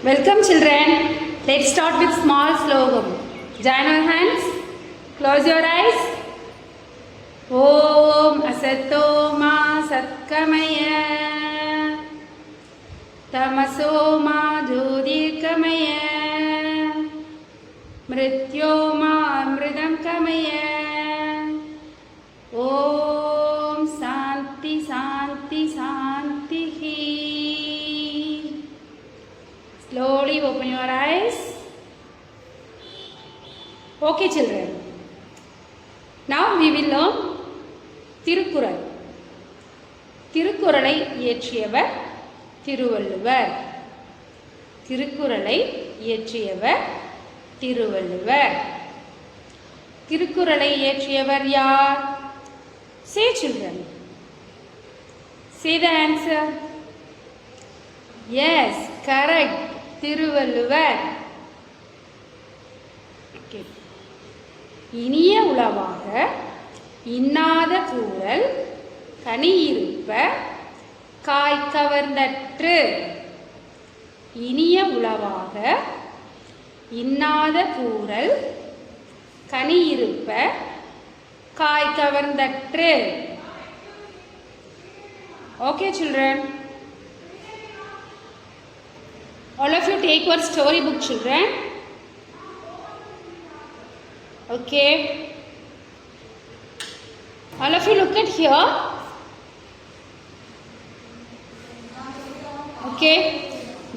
Welcome children. Let's start with small slogam. Join our hands. Close your eyes. Om Asato Ma Satkamaya Tamaso Ma Jyotirgamaya Mrityo Ma Amritam Kamaya. Om Santi Santi Santi. Slowly open your eyes. Okay children. Now we will learn Thirukkural. திருக்குறளை இயற்றியவர் திருவள்ளுவர். திருக்குறளை இயற்றியவர் திருவள்ளுவர். திருக்குறளை இயற்றியவர் யார்? Say children. Say the answer. Yes, correct. Thiruvalluvar. Okay. இனிய உளவாக இன்னாத கூறல் கனியிருப்ப காய் கவர்ந்தற்று. இனிய உளவாக இன்னாத கூறல் கனியிருப்ப காய் கவர்ந்தற்று. Okay children. All of you take your storybook children. Okay. All of you look at here. Okay.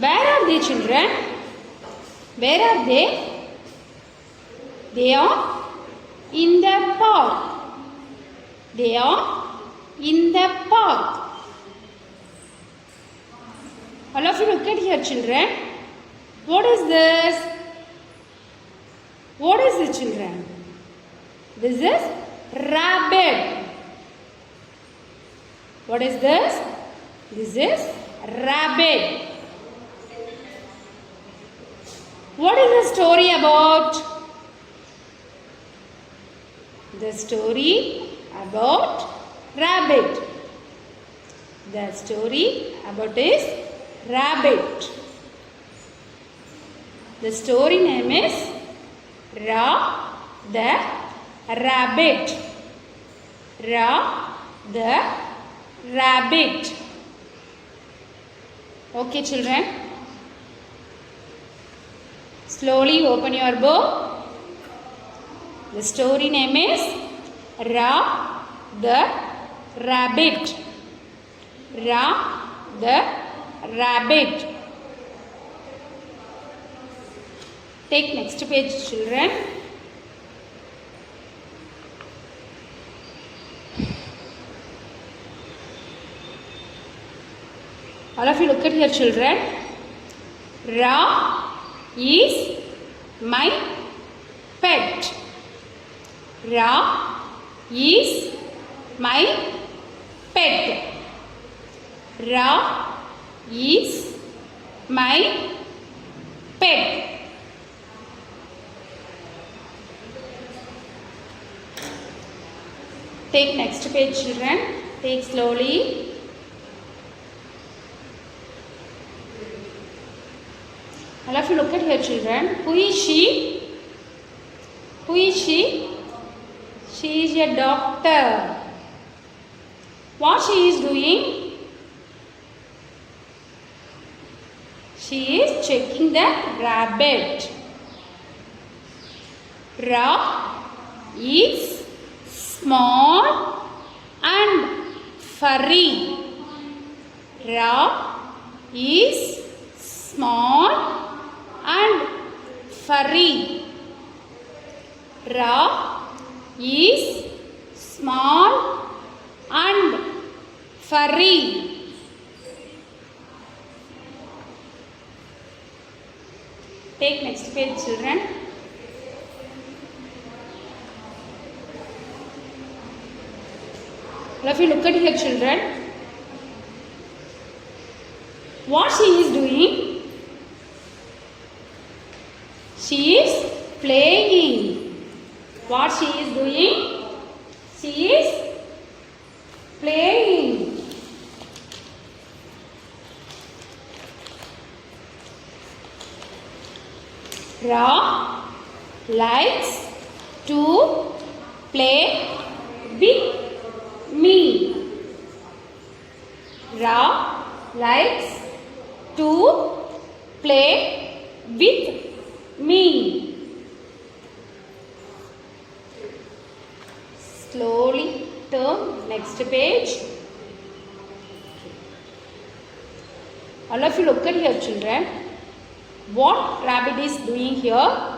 Where are they children? Where are they? They are in the park. They are in the park. All of you look at here children. What is this? What is it children? This is rabbit. What is this? This is rabbit. What is the story about? The story about rabbit. The story about is rabbit. The story name is Ra the rabbit. Ra the rabbit. Okay children. Slowly open your book. The story name is Ra the rabbit. Ra the rabbit. Take next page children. All of you look at here children. Ra is my pet. Ra is my pet. Ra is my pet. Take next page children. Take slowly. All of you look at here children. Who is she? Who is she? She is a doctor. What she is doing? She is checking the rabbit. Ra is small and furry. Ra is small and furry. Ra is small and furry. Take next page children. All of you look at here children. What she is doing? She is playing. What she is doing? She is playing. Ra likes to play with me. Ra likes to play with me. Slowly turn next page. All of you look at here, children. What rabbit is doing here?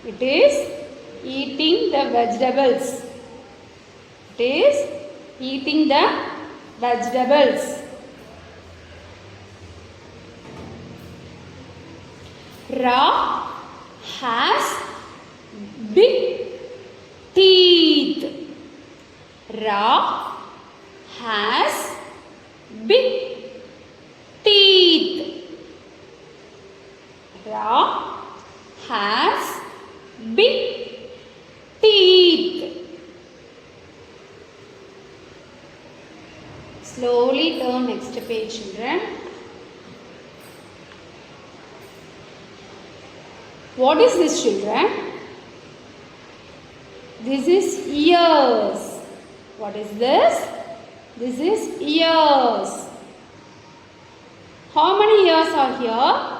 It is eating the vegetables. It is eating the vegetables. Ra has big teeth. Ra has big teeth. Ra has big teeth. Slowly turn next page, children. What is this, children? This is ears. What is this? This is ears. How many ears are here?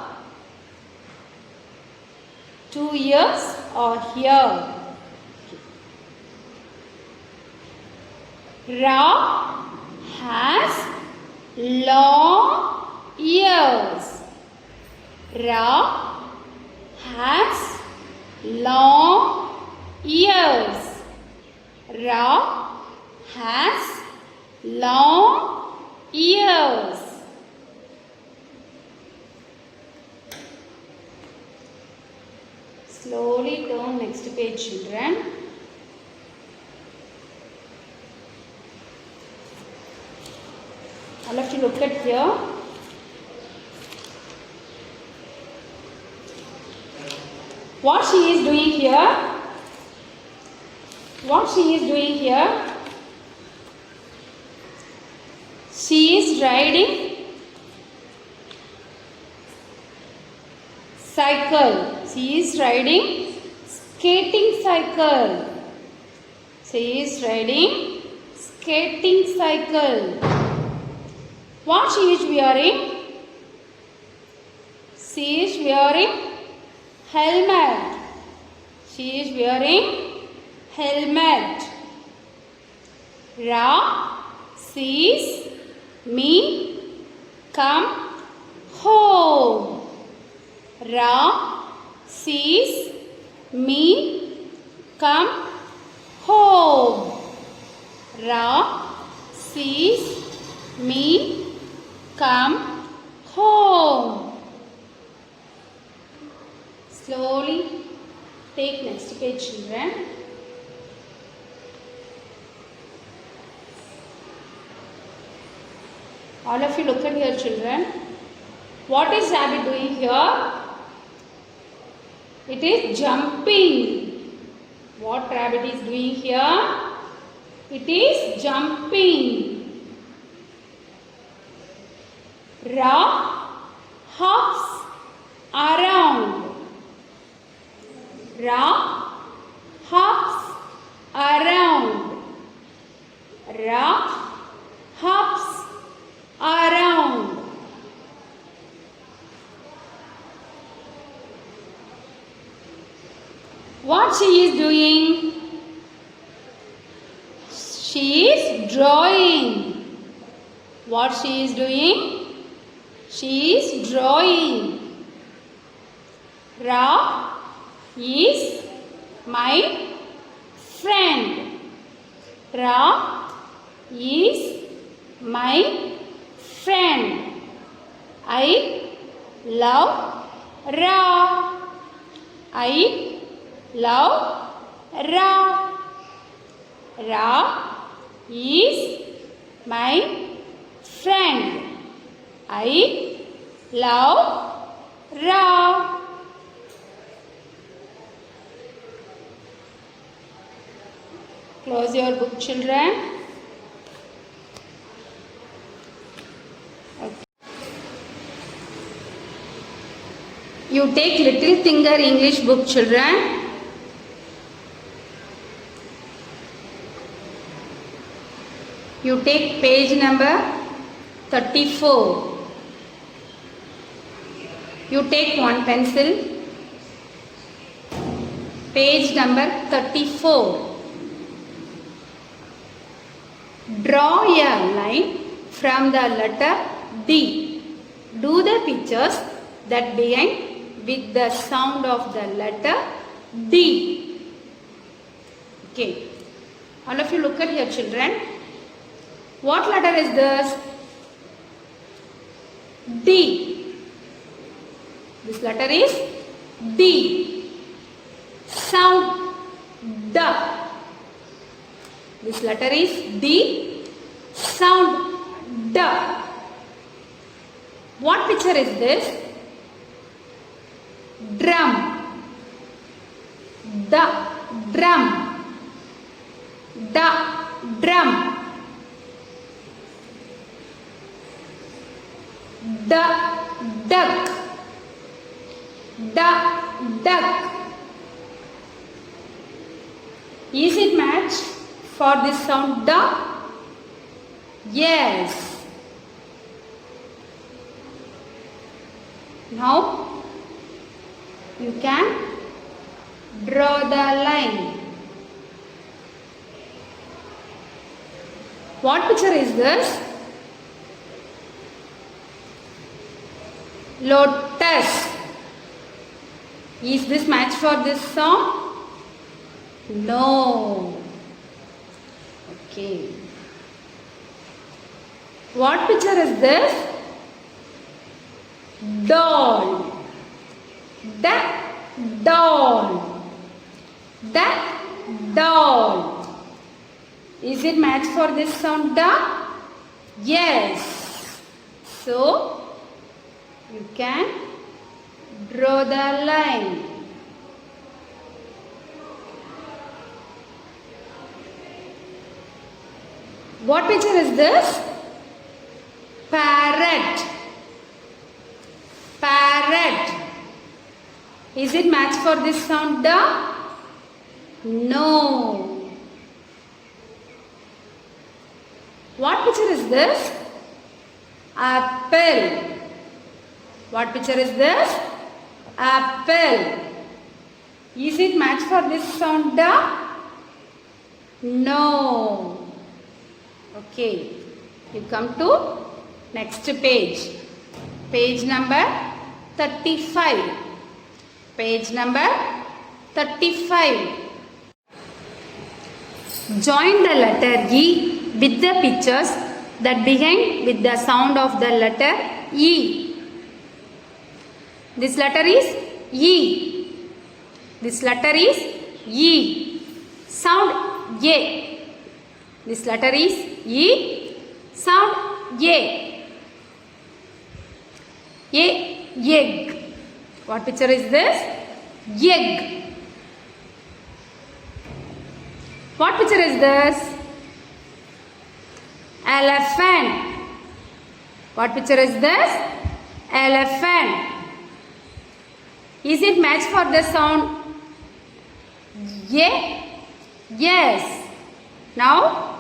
2 ears are here. Ra has long ears. Ra has long ears. Ra has long ears. Slowly turn next page, children. All of you look at here. What she is doing here? What she is doing here? She is riding cycle. She is riding skating cycle. She is riding skating cycle. What she is wearing? She is wearing helmet. She is wearing helmet. Ra sees me come home. Ra sees me come home. Ra sees me come home. Slowly take next page, children. All of you look at here, children. What is rabbit doing here? It is jumping. What rabbit is doing here? It is jumping. Ra hops around. Ra hops around. Ra hops around. What she is doing? She is drawing. What she is doing? She is drawing. Ra is my friend. Ra is my friend. I love Ra. I love Ra. Ra is my friend. I love Ra. Close your book, children. Okay. You take Little Finger English book, children. You take page number 34. You take one pencil. Page number 34. Draw a line from the letter D. Do the pictures that begin with the sound of the letter D. Okay. All of you look at here, children. What letter is this? D. This letter is D. Sound D. This letter is D. Sound D. What picture is this? Drum. The drum. The drum. The duck. The duck. Is it match for this sound the? Yes. Now you can draw the line. What picture is this? Lotus. Is this match for this song? No. Okay. What picture is this? Doll. The doll. The doll. Is it match for this sound the? Yes. So you can draw the line. What picture is this? Parrot. Parrot. Is it match for this sound the? No. What picture is this? Apple. What picture is this? Apple. Is it match for this sound the? No. Okay. You come to next page. Page number 35. Page number 35. Join the letter E with the pictures that begin with the sound of the letter E. This letter is E. This letter is E. Sound A. This letter is E. Sound A. Egg. What picture is this? Egg. What picture is this? Elephant. What picture is this? Elephant. Is it match for the sound? Yeah? Yes. Now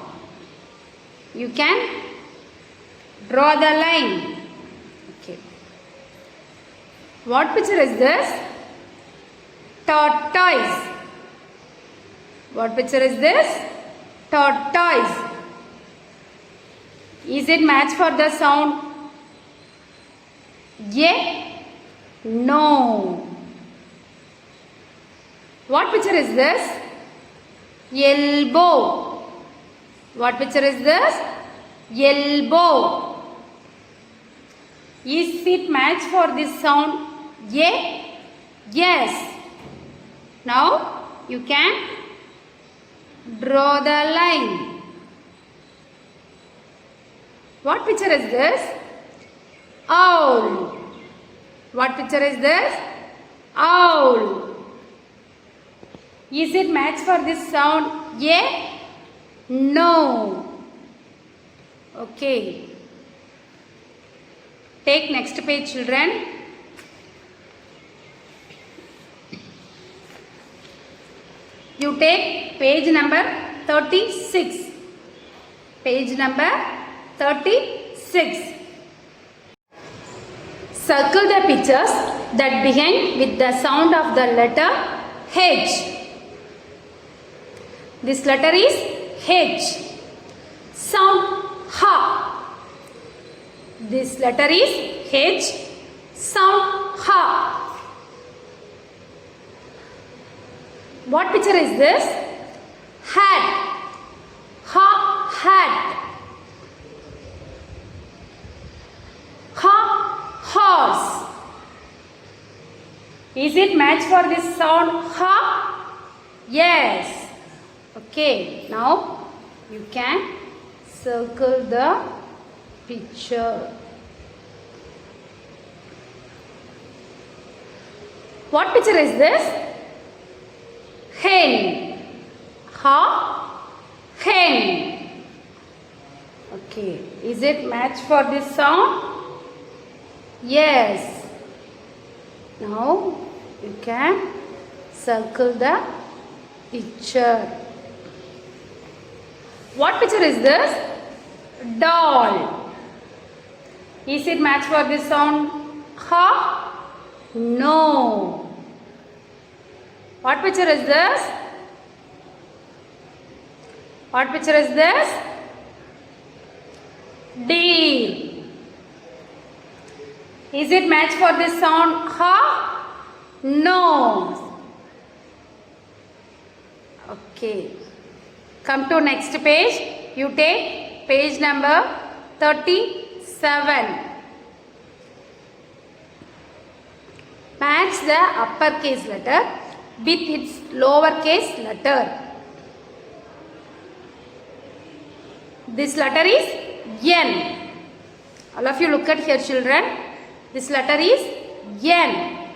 you can draw the line. Okay. What picture is this? Tortoise. What picture is this? Tortoise. Is it match for the sound? Yeah? No. What picture is this? Elbow. What picture is this? Elbow. Is it match for this sound? Yeah? Yes. Now you can draw the line. What picture is this? Owl. What picture is this? Owl. Is it match for this sound? Yeah? No. Okay. Take next page, children. You take page number 36. Page number 36. Circle the pictures that begin with the sound of the letter H. This letter is H. Sound Ha. This letter is H. Sound Ha. What picture is this? Hat. Ha, hat. Ha, horse. Is it match for this sound ha? Yes. Okay, now you can circle the picture. What picture is this? Hen. Ha, hen. Okay, is it match for this sound? Yes. Now you can circle the picture. What picture is this? Doll. Is it match for this sound? Ha? No. What picture is this? What picture is this? Deer. Is it match for this sound ha? No. Okay. Come to next page. You take page number 37. Match the uppercase letter with its lowercase letter. This letter is N. All of you look at here, children. This letter is N.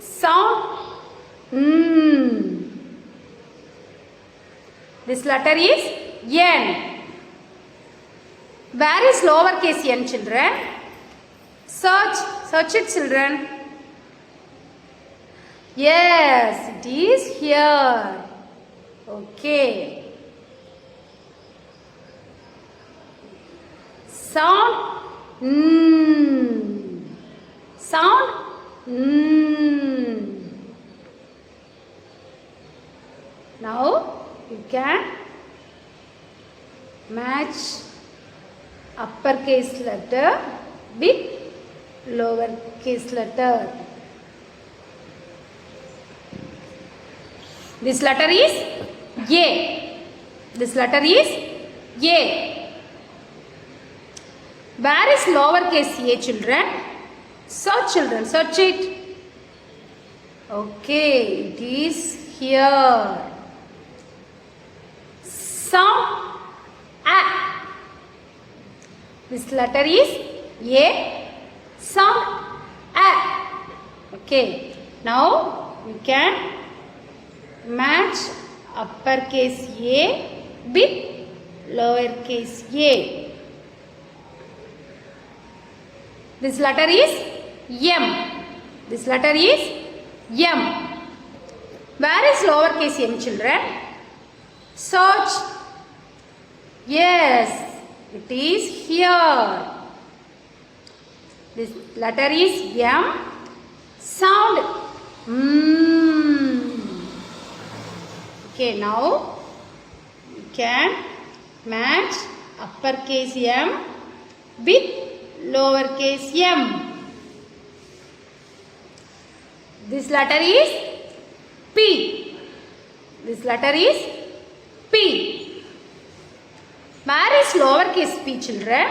Sound This letter is N. Where is lowercase n, children? Search it, children. Yes, it is here. Okay. Sound Sound Now you can match uppercase letter with lowercase letter. This letter is A. This letter is A. Where is lowercase a, children? Search, children, search it. Okay, it is here. Sound A. This letter is A. Sound A. Okay, now you can match uppercase A with lowercase a. This letter is M. This letter is M. Where is lowercase m, children? Search. Yes, it is here. This letter is M. Sound Okay, now you can match uppercase M with lowercase m. This letter is P. This letter is P. Where is lowercase p, children?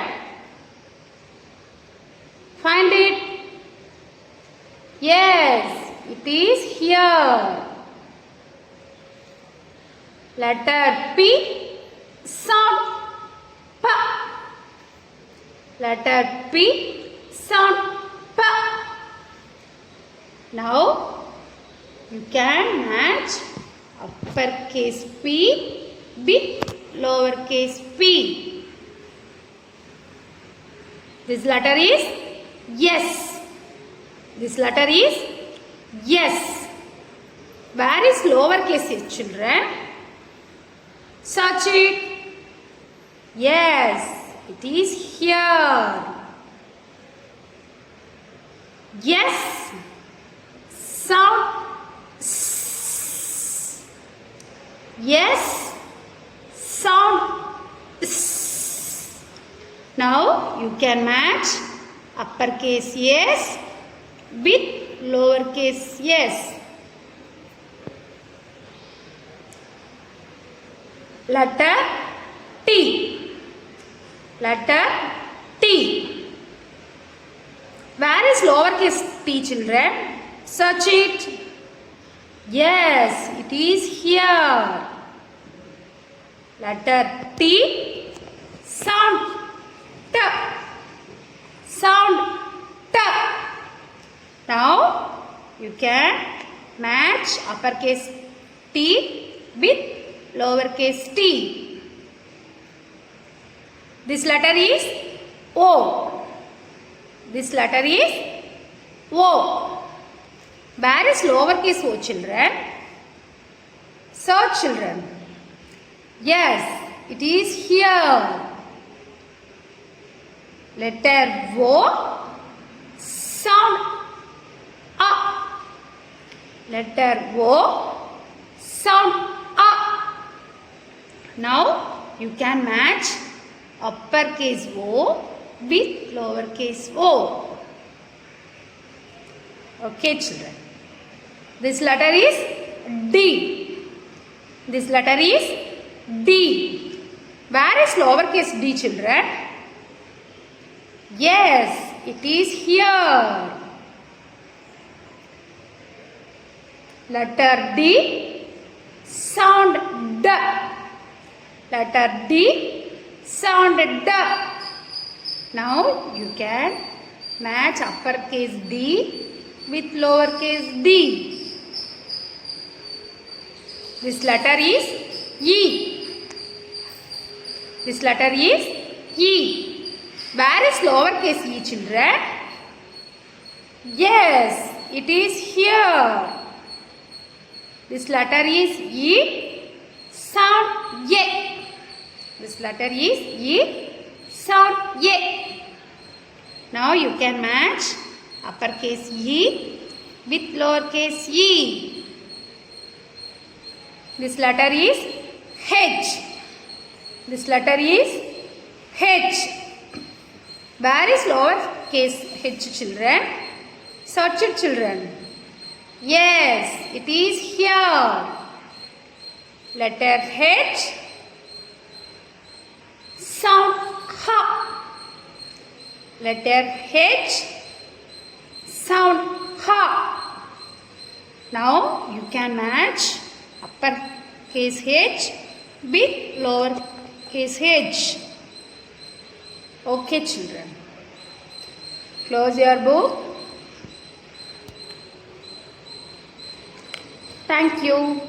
Find it. Yes, it is here. Letter P. Sound P. Letter P. Sound P. Now you can match uppercase P with lowercase p. This letter is S. This letter is S. Where is lowercase h, children? Search it. Yes, it is here. Yes, sound s. Yes, sound s. Now you can match uppercase S with lowercase s. Letter T. Letter T. Where is lowercase t, children? Search it. Yes, it is here. Letter T. Sound T. Sound T. Now you can match uppercase T with lowercase t. This letter is O. This letter is O. Where is lowercase o, children? Search, children. Yes, it is here. Letter O. Sound A. Letter O. Sound A. Now you can match uppercase O with lowercase o. Okay, children. This letter is D. This letter is D. Where is lowercase d, children? Yes, it is here. Letter D. Sound D. Letter D. Sound D. Now you can match uppercase D with lowercase d. This letter is E. This letter is E. Where is lowercase e, children? Yes, it is here. This letter is E. Sound E. This letter is E. Sound E. Now you can match uppercase E with lowercase e. This letter is H. This letter is H. Where is lowercase h, children? Search it, children. Yes, it is here. Letter H. Sound ha. Letter H. Sound ha. Now you can match uppercase H with lowercase h. Okay, children. Close your book. Thank you.